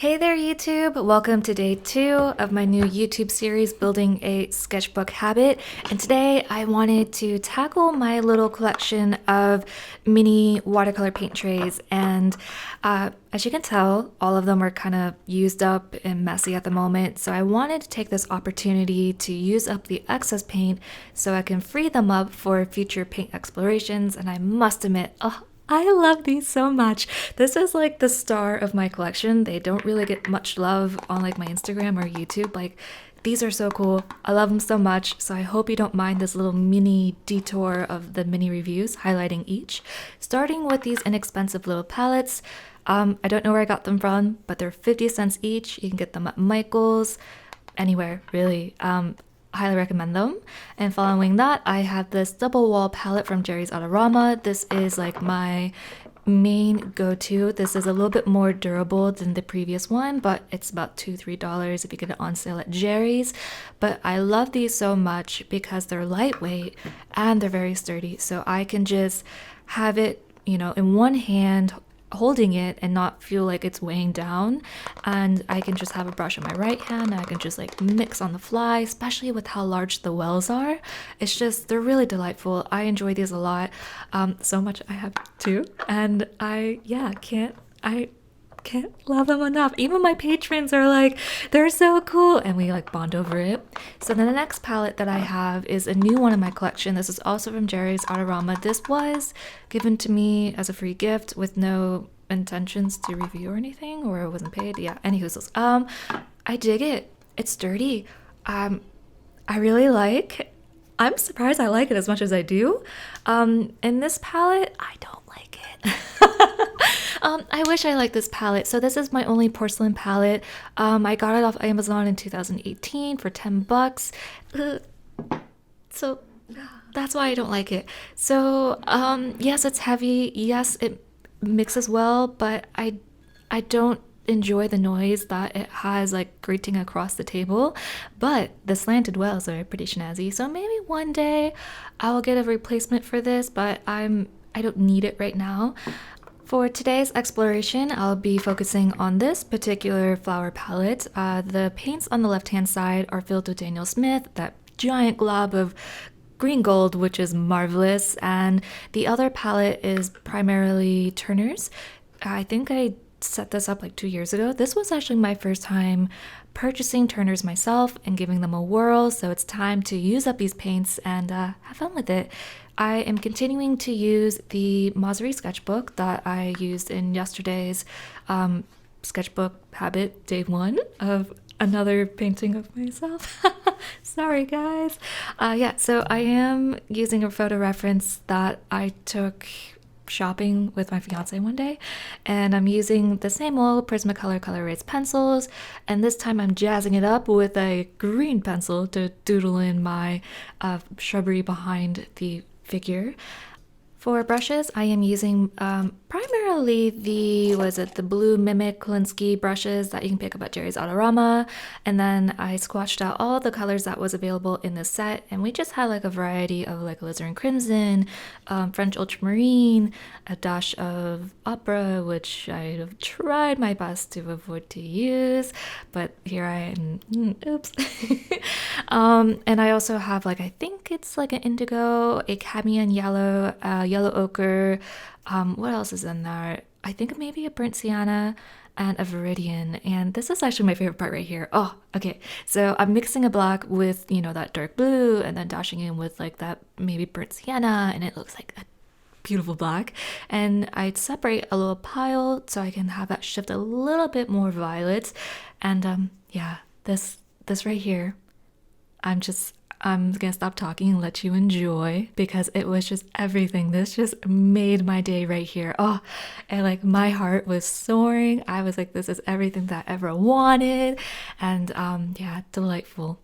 Hey there, YouTube! Welcome to day 2 of my new YouTube series, Building a Sketchbook Habit. And today I wanted to tackle my little collection of mini watercolor paint trays. And as you can tell, all of them are kind of used up and messy at the moment. So I wanted to take this opportunity to use up the excess paint so I can free them up for future paint explorations. And I must admit, I love these so much. This is like the star of my collection. They don't really get much love on like my Instagram or YouTube. Like, these are so cool. I love them so much. So I hope you don't mind this little mini detour of the mini reviews highlighting each. Starting with these inexpensive little palettes. I don't know where I got them from, but they're 50 cents each. You can get them at Michael's, anywhere really. Highly recommend them. And following that, I have this double wall palette from Jerry's Autorama. This is like my main go-to. This is a little bit more durable than the previous one, but it's about $2-3 if you get it on sale at Jerry's. But I love these so much because they're lightweight and they're very sturdy. So I can just have it, in one hand, holding it and not feel like it's weighing down, and I can just have a brush in my right hand and I can just like mix on the fly, especially with how large the wells are. They're really delightful. I enjoy these a lot, so much I have two, and I can't love them enough. Even my patrons are like, they're so cool, and we like bond over it. So then the next palette that I have is a new one in my collection. This is also from Jerry's Autorama. This was given to me as a free gift with no intentions to review or anything, or it wasn't paid. Yeah, anywho, I dig it. It's sturdy. I really I'm surprised I like it as much as I do. In this palette, I don't like it. I wish I liked this palette. So this is my only porcelain palette. I got it off Amazon in 2018 for $10. So that's why I don't like it. So yes, it's heavy. Yes, it mixes well, but I don't enjoy the noise that it has like grating across the table. But the slanted wells are pretty snazzy. So maybe one day I will get a replacement for this, but I don't need it right now. For today's exploration, I'll be focusing on this particular flower palette. The paints on the left-hand side are filled with Daniel Smith, that giant glob of green gold, which is marvelous. And the other palette is primarily Turner's. I think I set this up like 2 years ago. This was actually my first time purchasing Turner's myself and giving them a whirl, so it's time to use up these paints and have fun with it. I am continuing to use the Mossery Sketchbook that I used in yesterday's sketchbook habit, day 1 of another painting of myself. Sorry guys. So I am using a photo reference that I took shopping with my fiance one day, and I'm using the same old Prismacolor Col Erase pencils, and this time I'm jazzing it up with a green pencil to doodle in my shrubbery behind the figure. For brushes, I am using primarily the blue Mimic Kolinsky brushes that you can pick up at Jerry's Autorama. And then I squashed out all the colors that was available in this set. And we just had like a variety of like alizarin crimson, French ultramarine, a dash of opera, which I have tried my best to avoid to use. But here I am, oops. And I also have I think it's like an indigo, a cadmium yellow, yellow ochre, what else is in there? I think maybe a burnt sienna and a viridian. And this is actually my favorite part right here. Oh, okay. So I'm mixing a black with, that dark blue, and then dashing in with like that maybe burnt sienna, and it looks like a beautiful black. And I'd separate a little pile so I can have that shift a little bit more violet. And this right here, I'm gonna stop talking and let you enjoy, because it was just everything. This just made my day right here. And my heart was soaring. I was like, this is everything that I ever wanted. And delightful.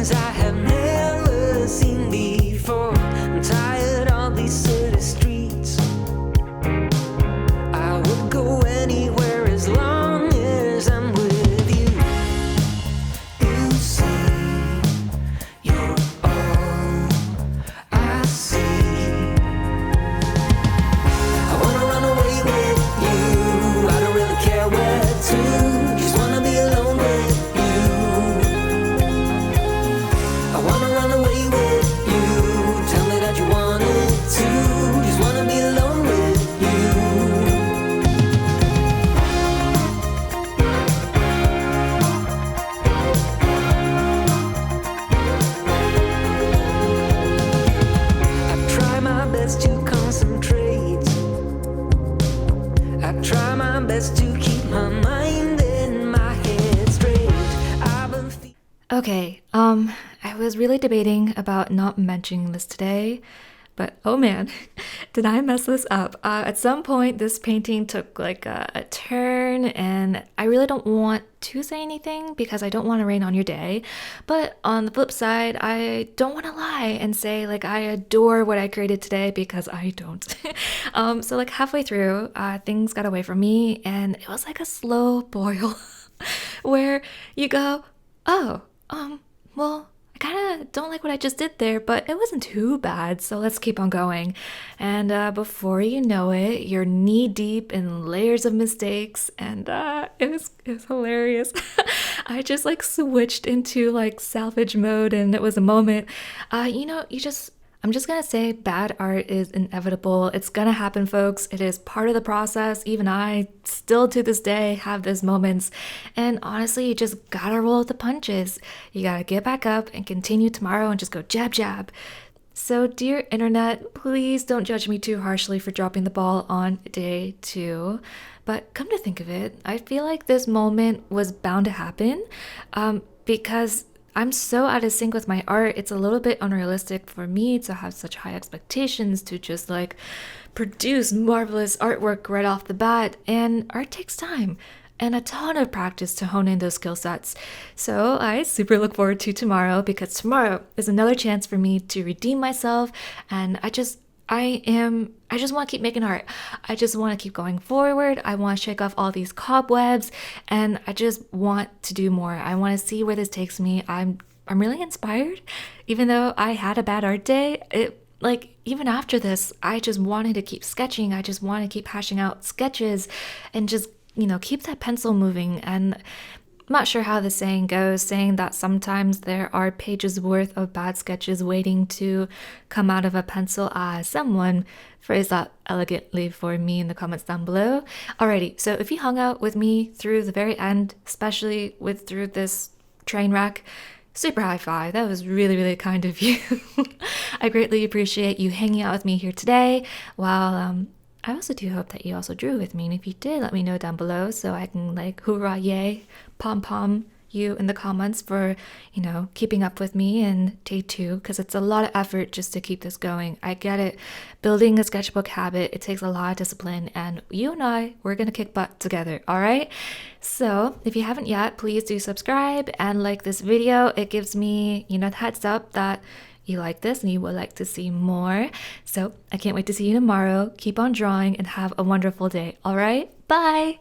things I have never seen before. I'm tired of these city streets. I would go anywhere as long as I'm with you. You see, you're all I see. I wanna run away with you. I don't really care where to. Just wanna be alone with you. I wanna run away with you. Tell me that you want it too. Just wanna be alone with you. I try my best to concentrate. I try my best to keep my mind and my head straight. I've been Okay, I was really debating about not mentioning this today, but oh man, did I mess this up? At some point, this painting took like a turn, and I really don't want to say anything because I don't want to rain on your day. But on the flip side, I don't want to lie and say like I adore what I created today because I don't. So like halfway through, things got away from me, and it was like a slow boil where you go, oh, well, I kind of don't like what I just did there, but it wasn't too bad, so let's keep on going. And before you know it, you're knee deep in layers of mistakes, and it was hilarious. I just like switched into like salvage mode, and it was a moment. I'm just gonna say bad art is inevitable. It's gonna happen, folks. It is part of the process. Even I, still to this day, have those moments. And honestly, you just gotta roll with the punches. You gotta get back up and continue tomorrow and just go jab, jab. So, dear internet, please don't judge me too harshly for dropping the ball on day 2. But come to think of it, I feel like this moment was bound to happen because I'm so out of sync with my art. It's a little bit unrealistic for me to have such high expectations to just like produce marvelous artwork right off the bat. And art takes time and a ton of practice to hone in those skill sets. So I super look forward to tomorrow because tomorrow is another chance for me to redeem myself. And I just want to keep making art. I just want to keep going forward. I want to shake off all these cobwebs, and I just want to do more. I want to see where this takes me. I'm really inspired. Even though I had a bad art day, even after this, I just wanted to keep sketching. I just want to keep hashing out sketches and just, keep that pencil moving. And I'm not sure how the saying goes, saying that sometimes there are pages worth of bad sketches waiting to come out of a pencil. Someone phrased that elegantly for me in the comments down below. Alrighty, so if you hung out with me through the very end, especially through this train wreck, super high five. That was really, really kind of you. I greatly appreciate you hanging out with me here today. While I also do hope that you also drew with me, and if you did, let me know down below so I can like hoorah yay, pom pom you in the comments for, keeping up with me in day 2, because it's a lot of effort just to keep this going. I get it. Building a sketchbook habit, it takes a lot of discipline, and you and I, we're gonna kick butt together, all right? So if you haven't yet, please do subscribe and like this video. It gives me, the heads up that you like this and you would like to see more. So I can't wait to see you tomorrow. Keep on drawing and have a wonderful day. All right, bye.